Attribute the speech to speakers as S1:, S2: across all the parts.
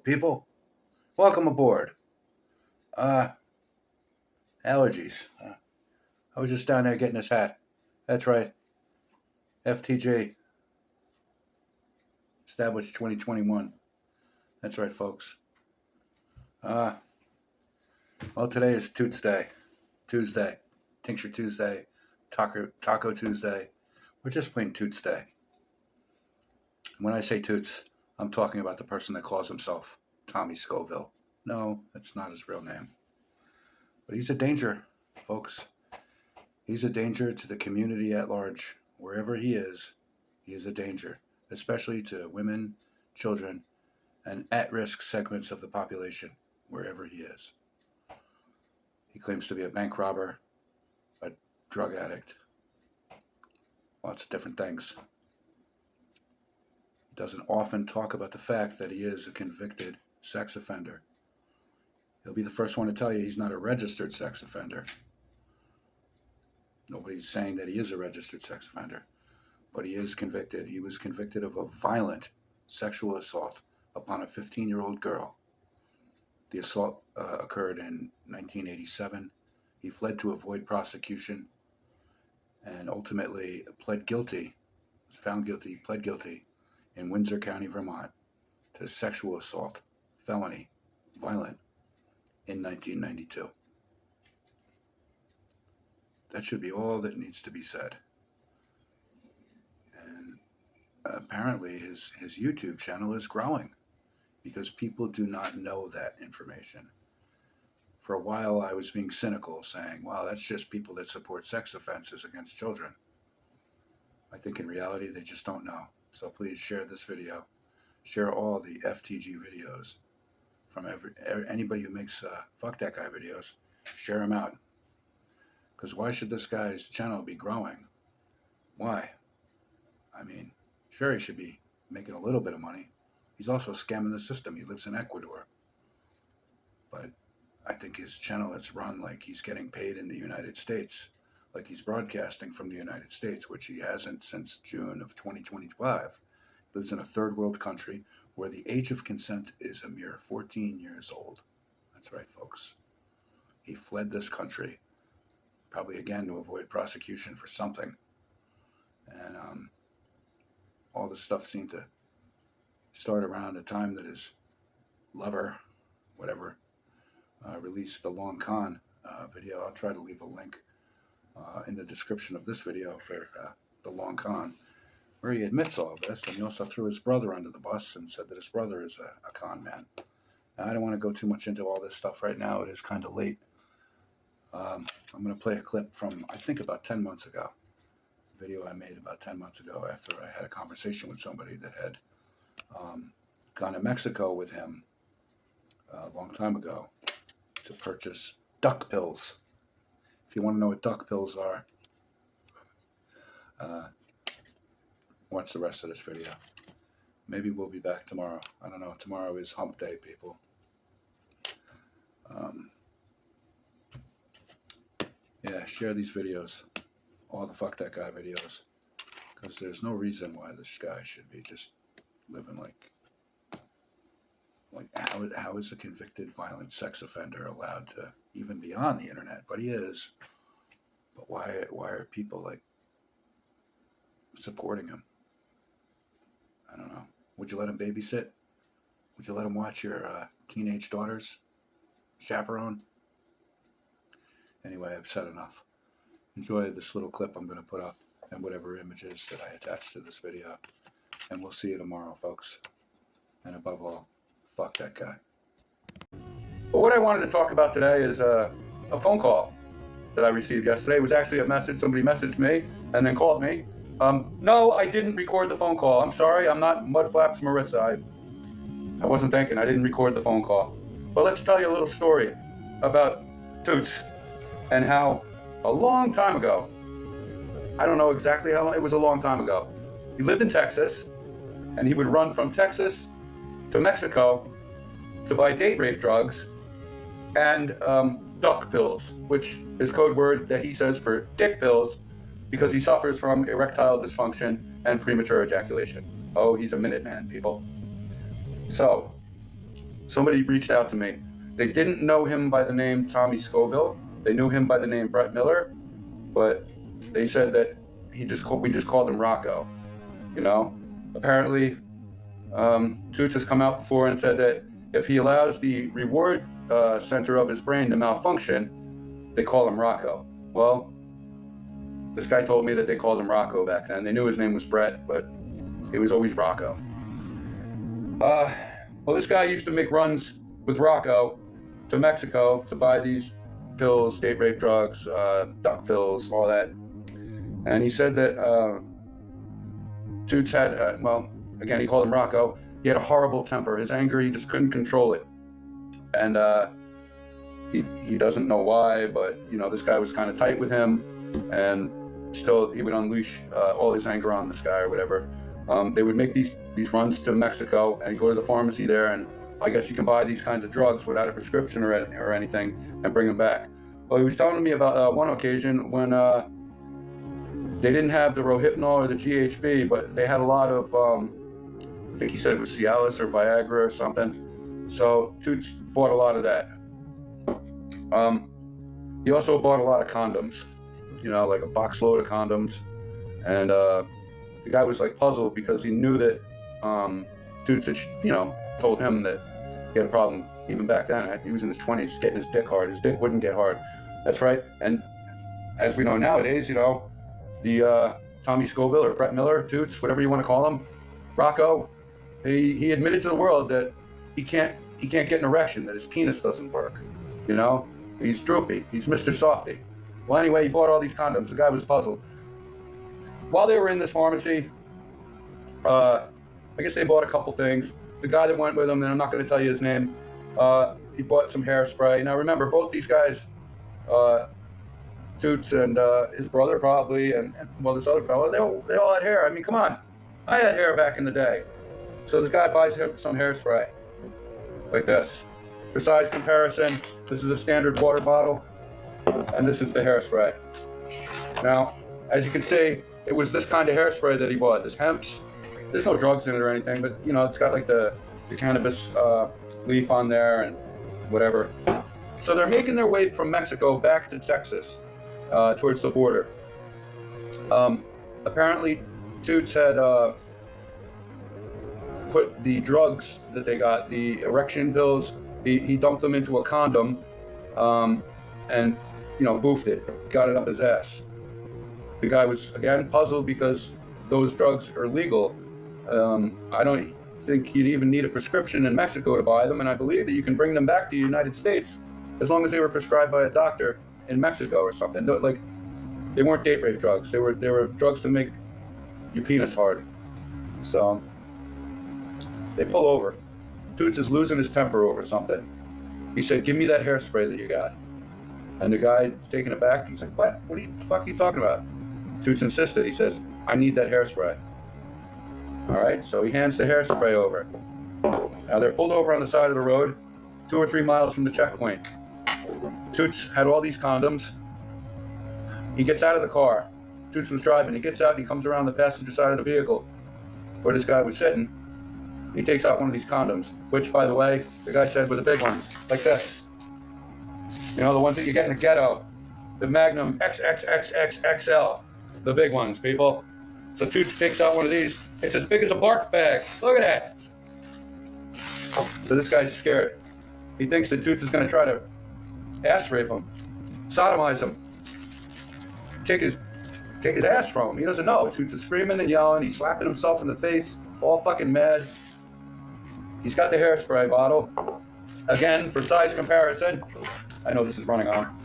S1: people. Welcome aboard. Uh, Allergies. I was just down there getting this hat. That's right. FTJ, established 2021. That's right, folks. Uh, well, today is Tootsday. Tuesday. Tincture Tuesday. Taco Tuesday. We're just plain Tootsday. When I say Toots, I'm talking about the person that calls himself Tommy Scoville. No, that's not his real name. But he's a danger, folks. He's a danger to the community at large. Wherever he is a danger, especially to women, children, and at-risk segments of the population, wherever he is. He claims to be a bank robber, a drug addict, lots of different things. He doesn't often talk about the fact that he is a convicted sex offender. He'll be the first one to tell you he's not a registered sex offender. Nobody's saying that he is a registered sex offender, but he is convicted. He was convicted of a violent sexual assault upon a 15-year-old girl. The assault occurred in 1987. He fled to avoid prosecution and ultimately pled guilty, pled guilty in Windsor County, Vermont to sexual assault, felony, violent, in 1992. That should be all that needs to be said. And apparently his YouTube channel is growing because people do not know that information. For a while I was being cynical, saying, wow, that's just people that support sex offenses against children. I think in reality they just don't know. So please share this video. Share all the FTG videos from anybody who makes Fuck That Guy videos. Share them out. Because why should this guy's channel be growing? Why? I mean, sure, he should be making a little bit of money. He's also scamming the system. He lives in Ecuador. But I think his channel is run like he's getting paid in the United States, like he's broadcasting from the United States, which he hasn't since June of 2025. He lives in a third world country where the age of consent is a mere 14 years old. That's right, folks. He fled this country, probably again to avoid prosecution for something. And all this stuff seemed to start around the time that his lover, whatever, released the Long Con video. I'll try to leave a link in the description of this video for the Long Con, where he admits all of this, and he also threw his brother under the bus and said that his brother is a con man. Now, I don't want to go too much into all this stuff right now. It is kind of late. I'm going to play a clip from, I think, about 10 months ago. A video I made about 10 months ago after I had a conversation with somebody that had gone to Mexico with him a long time ago to purchase duck pills. If you want to know what duck pills are, watch the rest of this video. Maybe we'll be back tomorrow. I don't know. Tomorrow is hump day, people. Yeah, share these videos, all the Fuck That Guy videos, because there's no reason why this guy should be just living like how is a convicted violent sex offender allowed to even be on the internet? But he is. But why are people like supporting him? I don't know. Would you let him babysit? Would you let him watch your teenage daughters chaperone? Anyway, I've said enough. Enjoy this little clip I'm going to put up and whatever images that I attach to this video. And we'll see you tomorrow, folks. And above all, fuck that guy. But what I wanted to talk about today is a phone call that I received yesterday. It was actually a message. Somebody messaged me and then called me. No, I didn't record the phone call. I'm sorry. I'm not Mudflaps Marissa. I wasn't thinking. I didn't record the phone call. But let's tell you a little story about Toots and how a long time ago, I don't know exactly how long, it was a long time ago, he lived in Texas, and he would run from Texas to Mexico to buy date rape drugs and duck pills, which is code word that he says for dick pills, because he suffers from erectile dysfunction and premature ejaculation. Oh, he's a Minuteman, people. So, somebody reached out to me. They didn't know him by the name Tommy Scoville. They knew him by the name Brett Miller, but they said that we just called him Rocco. You know, apparently, Toots has come out before and said that if he allows the reward center of his brain to malfunction, they call him Rocco. Well, this guy told me that they called him Rocco back then. They knew his name was Brett, but it was always Rocco. Well, this guy used to make runs with Rocco to Mexico to buy these pills, date rape drugs, duck pills, all that. And he said that Toots had, well, again, he called him Rocco. He had a horrible temper. His anger, he just couldn't control it. And he doesn't know why, but, you know, this guy was kind of tight with him. And still, he would unleash all his anger on this guy or whatever. They would make these runs to Mexico and go to the pharmacy there, and I guess you can buy these kinds of drugs without a prescription or anything and bring them back. Well, he was telling me about one occasion when they didn't have the Rohypnol or the GHB, but they had a lot of, I think he said it was Alias or Viagra or something. So Toots bought a lot of that. He also bought a lot of condoms, you know, like a box load of condoms. And the guy was like puzzled because he knew that Toots had, you know, told him that he had a problem even back then. He was in his 20s getting his dick hard. His dick wouldn't get hard. That's right. And as we know nowadays, you know, the Tommy Scoville or Brett Miller, Toots, whatever you want to call him, Rocco, he admitted to the world that he can't get an erection, that his penis doesn't work. You know, he's droopy. He's Mr. Softy. Well, anyway, he bought all these condoms. The guy was puzzled. While they were in this pharmacy, I guess they bought a couple things. The guy that went with him, and I'm not going to tell you his name, he bought some hairspray. Now remember, both these guys, Toots and his brother probably, and well, this other fellow, they all had hair. I mean, come on. I had hair back in the day. So this guy buys him some hairspray, like this. For size comparison, this is a standard water bottle, and this is the hairspray. Now, as you can see, it was this kind of hairspray that he bought, this hemp's. There's no drugs in it or anything, but, you know, it's got like the cannabis leaf on there and whatever. So they're making their way from Mexico back to Texas, towards the border. Apparently, Toots had put the drugs that they got, the erection pills, he dumped them into a condom and, you know, boofed it, got it up his ass. The guy was, again, puzzled because those drugs are legal. I don't think you'd even need a prescription in Mexico to buy them, and I believe that you can bring them back to the United States as long as they were prescribed by a doctor in Mexico or something. Like, they weren't date rape drugs. They were drugs to make your penis hard. So they pull over. Toots is losing his temper over something. He said, "Give me that hairspray that you got." And the guy taken aback. He's like, "What? What the fuck are you talking about?" Toots insisted. He says, "I need that hairspray." All right, so he hands the hairspray over. Now they're pulled over on the side of the road, 2 or 3 miles from the checkpoint. Toots had all these condoms. He gets out of the car. Toots was driving. He gets out and he comes around the passenger side of the vehicle where this guy was sitting. He takes out one of these condoms, which, by the way, the guy said were the big ones, like this. You know, the ones that you get in the ghetto. The Magnum XXXXXL. The big ones, people. So Toots takes out one of these. It's as big as a bark bag. Look at that. So this guy's scared. He thinks that Toots is going to try to ass rape him, sodomize him, take his ass from him. He doesn't know. Toots is screaming and yelling. He's slapping himself in the face, all fucking mad. He's got the hairspray bottle. Again, for size comparison. I know this is running on.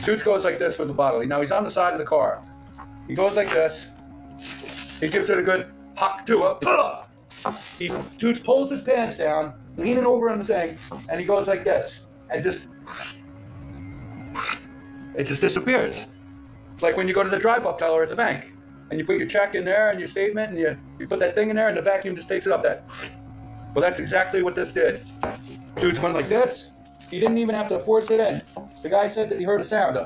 S1: Toots goes like this with the bottle. Now he's on the side of the car. He goes like this. He gives it a good hock to it. Toots pulls his pants down, leaning over on the thing, and he goes like this. And it just disappears. Like when you go to the drive-up teller at the bank, and you put your check in there and your statement, and you put that thing in there, and the vacuum just takes it up that. Well, that's exactly what this did. Toots went like this. He didn't even have to force it in. The guy said that he heard a sound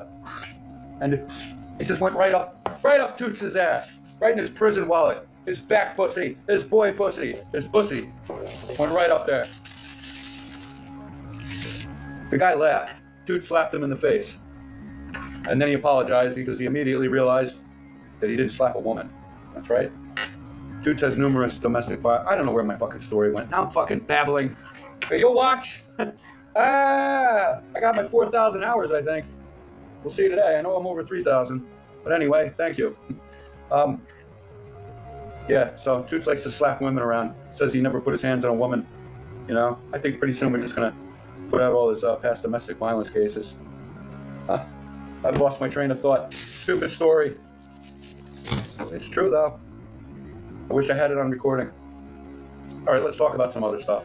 S1: and it just went right up Toots' ass, right in his prison wallet. his back pussy, his boy pussy, his pussy. Went right up there. The guy laughed. Toot slapped him in the face. And then he apologized because he immediately realized that he didn't slap a woman. That's right. Toots has numerous domestic violence. I don't know where my fucking story went. Now I'm fucking babbling. Hey, you'll watch. I got my 4,000 hours, I think. We'll see today. I know I'm over 3,000. But anyway, thank you. Yeah, so Toots likes to slap women around. Says he never put his hands on a woman. You know, I think pretty soon we're just going to put out all his past domestic violence cases. I've lost my train of thought. Stupid story. It's true, though. I wish I had it on recording. All right, let's talk about some other stuff.